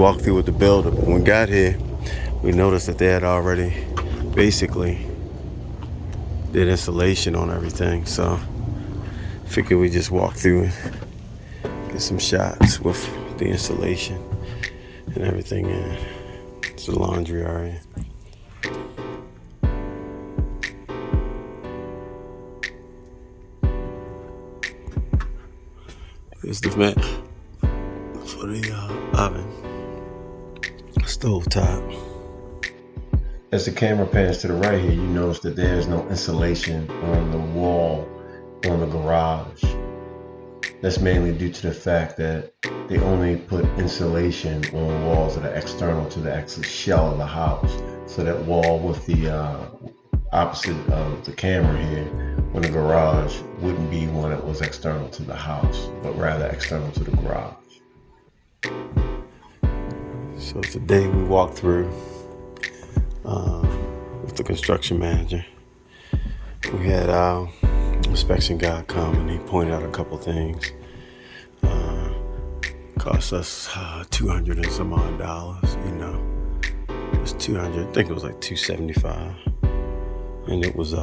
walk through with the builder. But when we got here, we noticed that they had already basically did installation on everything. So figured we just walk through and get some shots with the installation and everything in. It's the laundry area. Here's the vent for the oven, stove top. As the camera pans to the right here, you notice that there's no insulation on the wall on the garage. That's mainly due to the fact that they only put insulation on walls that are external to the actual shell of the house. So that wall with the opposite of the camera here on the garage wouldn't be one that was external to the house, but rather external to the garage. So today we walked through with the construction manager. We had our inspection guy come and he pointed out a couple things. Cost us $200 and some odd dollars, you know. It was $200, I think it was like $275. And it was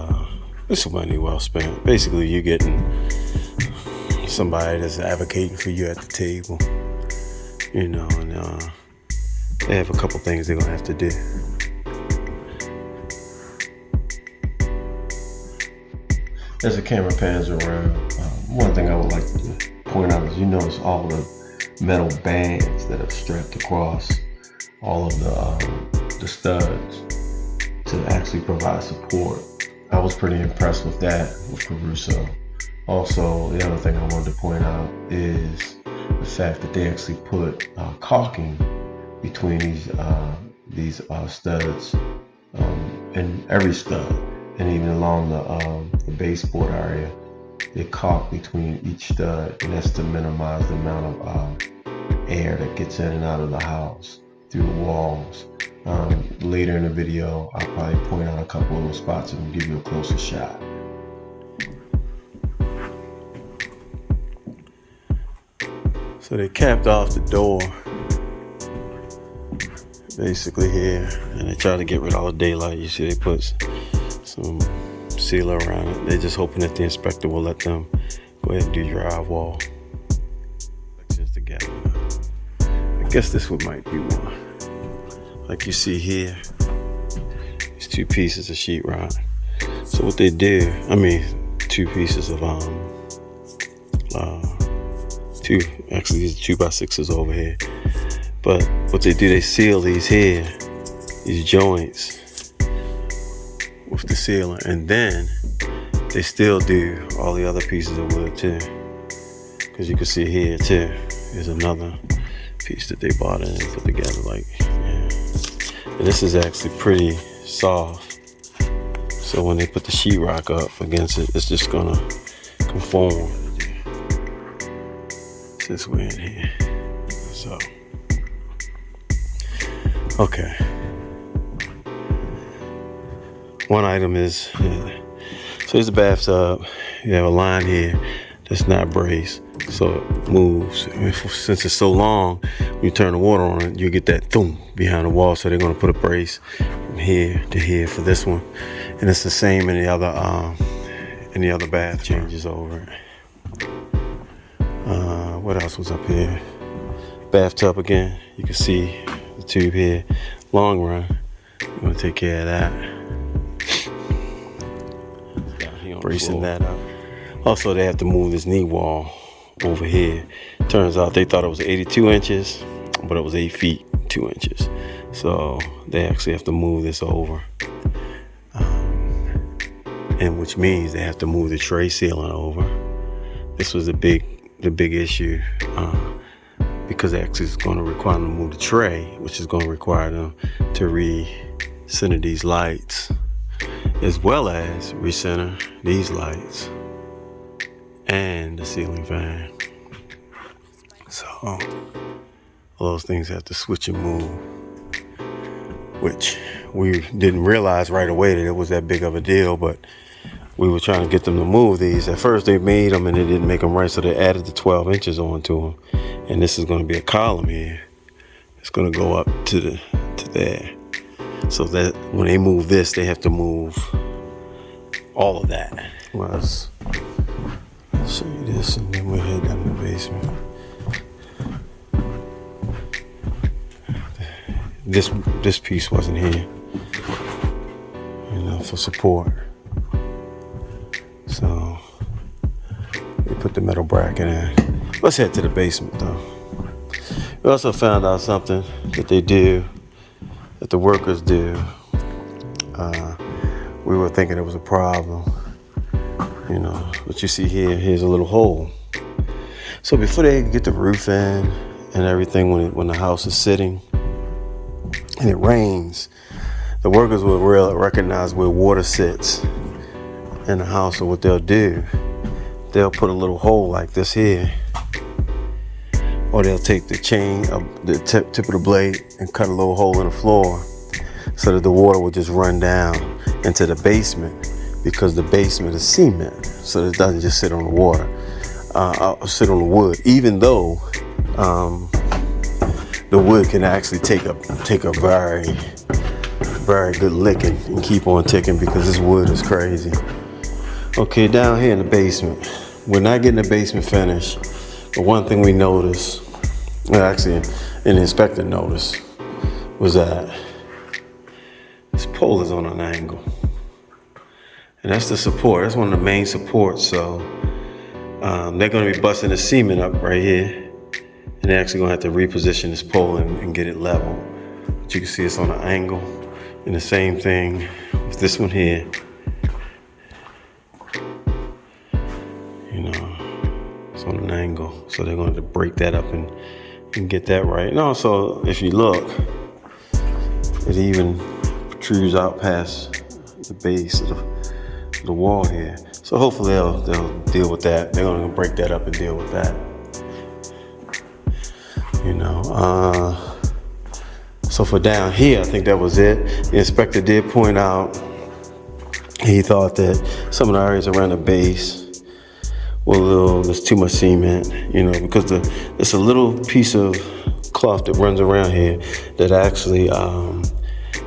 this money well spent. Basically, you're getting somebody that's advocating for you at the table, you know, and they have a couple things they're gonna have to do. As the camera pans around, one thing I would like to point out is you notice all the metal bands that are strapped across all of the studs to actually provide support. I was pretty impressed with that with Caruso. Also, the other thing I wanted to point out is the fact that they actually put caulking between these studs and every stud, and even along the baseboard area, they caulk between each stud, and that's to minimize the amount of air that gets in and out of the house through the walls. Later in the video, I'll probably point out a couple of those spots and give you a closer shot. So they capped off the door basically here, and they try to get rid of all the daylight. You see they put some sealer around it. They're just hoping that the inspector will let them go ahead and do drywall. Together. I guess this one might be one. Like you see here, these two pieces of sheetrock. So what they do, two pieces of actually these are 2x6s over here. But what they do, they seal these joints with the sealer, and then they still do all the other pieces of wood too. Because you can see here too, there's another piece that they bought in and put together, and this is actually pretty soft. So when they put the sheetrock up against it, it's just gonna conform. Since we're in here, so okay. One item is so here's the bathtub. You have a line here that's not braced, so it moves. Since it's so long, when you turn the water on it, you get that thump behind the wall. So they're gonna put a brace from here to here for this one, and it's the same in the other bath. Changes over it. What else was up here? Bathtub again. You can see the tube here. Long run, I'm gonna take care of that. Bracing that up. Also, they have to move this knee wall over here. Turns out they thought it was 82 inches, but it was 8 feet 2 inches. So they actually have to move this over, and which means they have to move the tray ceiling over. This was the big issue, because actually it's going to require them to move the tray, which is going to require them to recenter these lights, as well as recenter these lights and the ceiling fan. So all those things have to switch and move, which we didn't realize right away that it was that big of a deal, but we were trying to get them to move these. At first they made them and they didn't make them right, so they added the 12 inches onto them. And this is going to be a column here. it's gonna go up to there. So that when they move this, they have to move all of that. Well, I'll show you this, and then we'll head down to the basement. This piece wasn't here, for support. So we put the metal bracket in. Let's head to the basement though. We also found out something that they do, that the workers do. We were thinking it was a problem, but you see here's a little hole. So before they get the roof in and everything, when the house is sitting and it rains, the workers will recognize where water sits in the house. So what they'll do, they'll put a little hole like this here, or they'll take the chain of the tip of the blade and cut a little hole in the floor so that the water will just run down into the basement, because the basement is cement, so it doesn't just sit on the water, sit on the wood, even though the wood can actually take a very, very good licking and keep on ticking, because this wood is crazy. Okay, down here in the basement, we're not getting the basement finished, but one thing we noticed, actually an inspector noticed, was that this pole is on an angle. And that's the support, that's one of the main supports. So they're gonna be busting the cement up right here, and they're actually gonna have to reposition this pole and get it level. But you can see it's on an angle. And the same thing with this one here. It's on an angle. So they're going to break that up and get that right. And also, if you look, it even protrudes out past the base of the wall here. So hopefully they'll deal with that. They're going to break that up and deal with that. So for down here, I think that was it. The inspector did point out he thought that some of the areas around the base were there's too much cement, because it's a little piece of cloth that runs around here that actually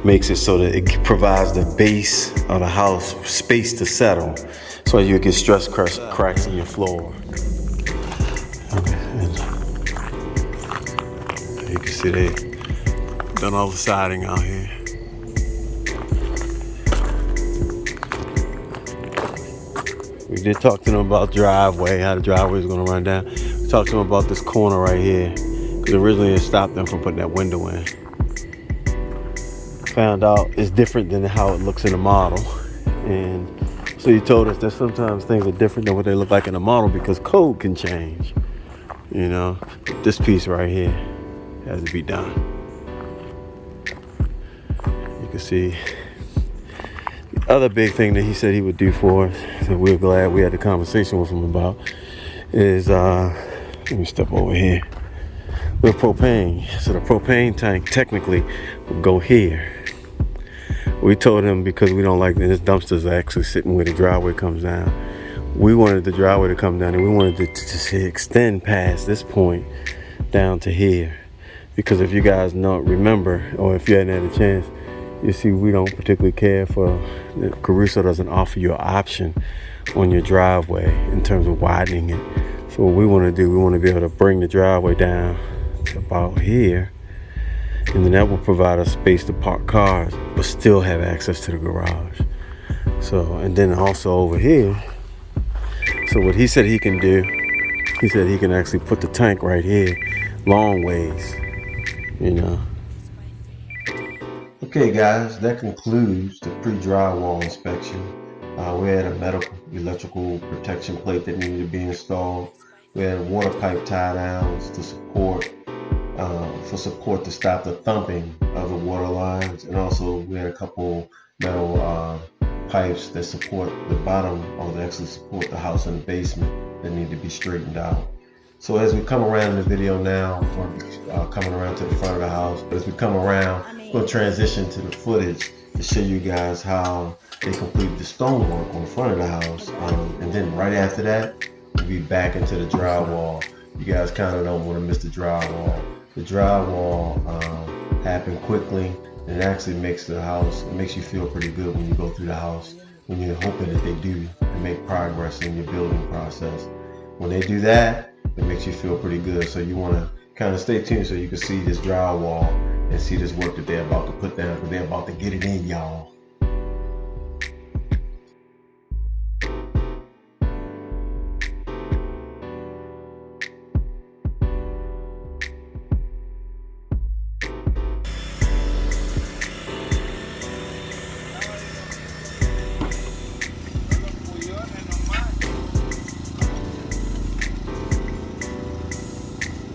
makes it so that it provides the base of the house space to settle, so you get stress cracks in your floor. And you can see they done all the siding out here. We did talk to them about driveway, how the driveway is going to run down. We talked to them about this corner right here, because originally it stopped them from putting that window in. Found out it's different than how it looks in the model. And so he told us that sometimes things are different than what they look like in the model, because code can change. This piece right here has to be done. You can see the other big thing that he said he would do for us, that we're glad we had the conversation with him about, is let me step over here, with propane. So the propane tank technically would go here. We told him, because we don't like this dumpster's actually sitting where the driveway comes down. We wanted the driveway to come down, and we wanted it to extend past this point down to here. Because if you guys remember, or if you hadn't had a chance, you see we don't particularly care for, Caruso doesn't offer you an option on your driveway in terms of widening it. So what we want to do, we want to be able to bring the driveway down to about here, and then that will provide us space to park cars, but still have access to the garage. So, and then also over here, so what he said he can do, he said he can actually put the tank right here, long ways, Okay guys, that concludes the pre-drywall inspection. We had a medical electrical protection plate that needed to be installed. We had water pipe tie downs to support to stop the thumping of the water lines, and also we had a couple metal pipes that support the bottom, or that actually support the house in the basement, that need to be straightened out. So as we come around in the video now, we're coming around to the front of the house. But as we come around, we'll transition to the footage to show you guys how they complete the stonework on the front of the house. And then right after that, we'll be back into the drywall. You guys kind of don't want to miss the drywall. the drywall happen quickly, and it actually makes the house, it makes you feel pretty good when you go through the house, when you're hoping that they do and make progress in your building process. When they do that, it makes you feel pretty good. So you want to kind of stay tuned so you can see this drywall and see this work that they're about to put down, because they're about to get it in, y'all.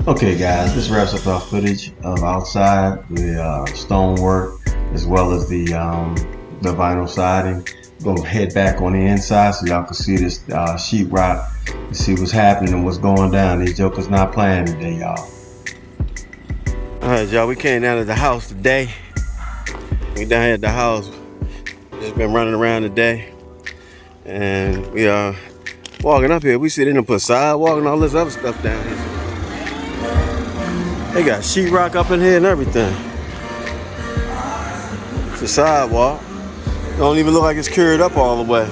Okay guys, this wraps up our footage of outside, the stonework, as well as the vinyl siding. Go head back on the inside so y'all can see this sheetrock and see what's happening and what's going down. These jokers not playing today, y'all. Alright y'all, we came down to the house today. We down here at the house. Just been running around today. And we are walking up here. We sit in and put sidewalk and all this other stuff down here. They got sheetrock up in here and everything. It's a sidewalk. Don't even look like it's cured up all the way.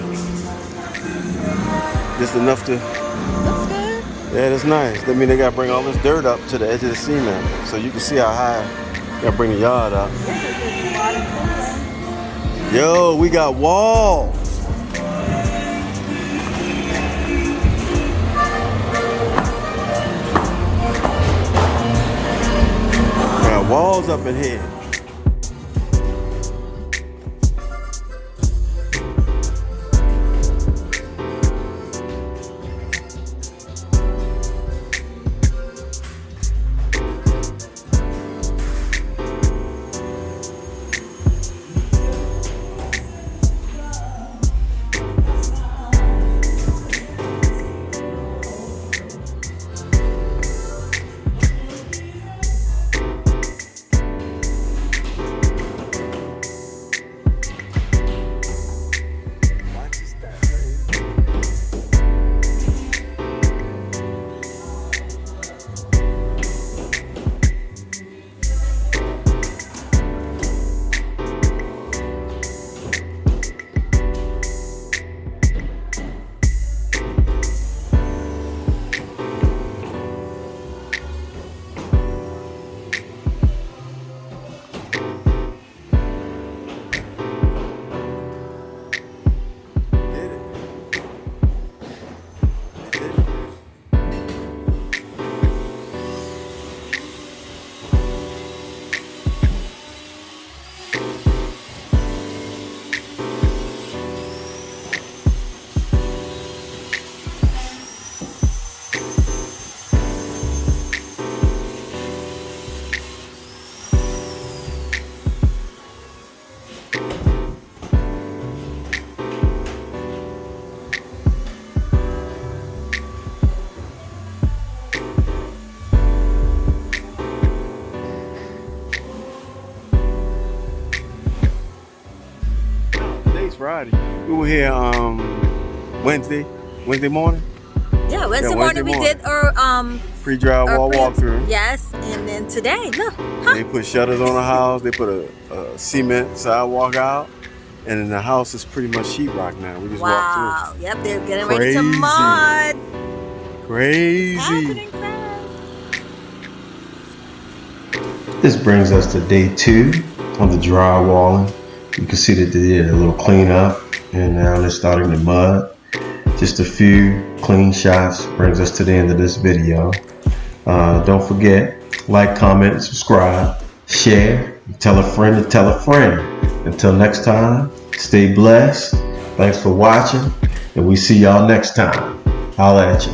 Just enough to. Looks good. Yeah, that's nice. That means they gotta bring all this dirt up to the edge of the cement, so you can see how high. You gotta bring the yard up. Yo, we got walls. Walls up in here. Friday. We were here Wednesday morning. Yeah, Wednesday morning we did our pre-drywall walkthrough. Yes, and then today, look. Huh. They put shutters on the house. They put a cement sidewalk out, and then the house is pretty much sheetrock now. We just walked through. Yep, they're getting ready to mud. Crazy. It's happening fast. This brings us to day 2 of the drywalling. You can see that they did a little cleanup, and now they're starting to mud. Just a few clean shots brings us to the end of this video. Don't forget, like, comment, and subscribe, share, and tell a friend to tell a friend. Until next time, stay blessed. Thanks for watching, and we see y'all next time. Holla at you.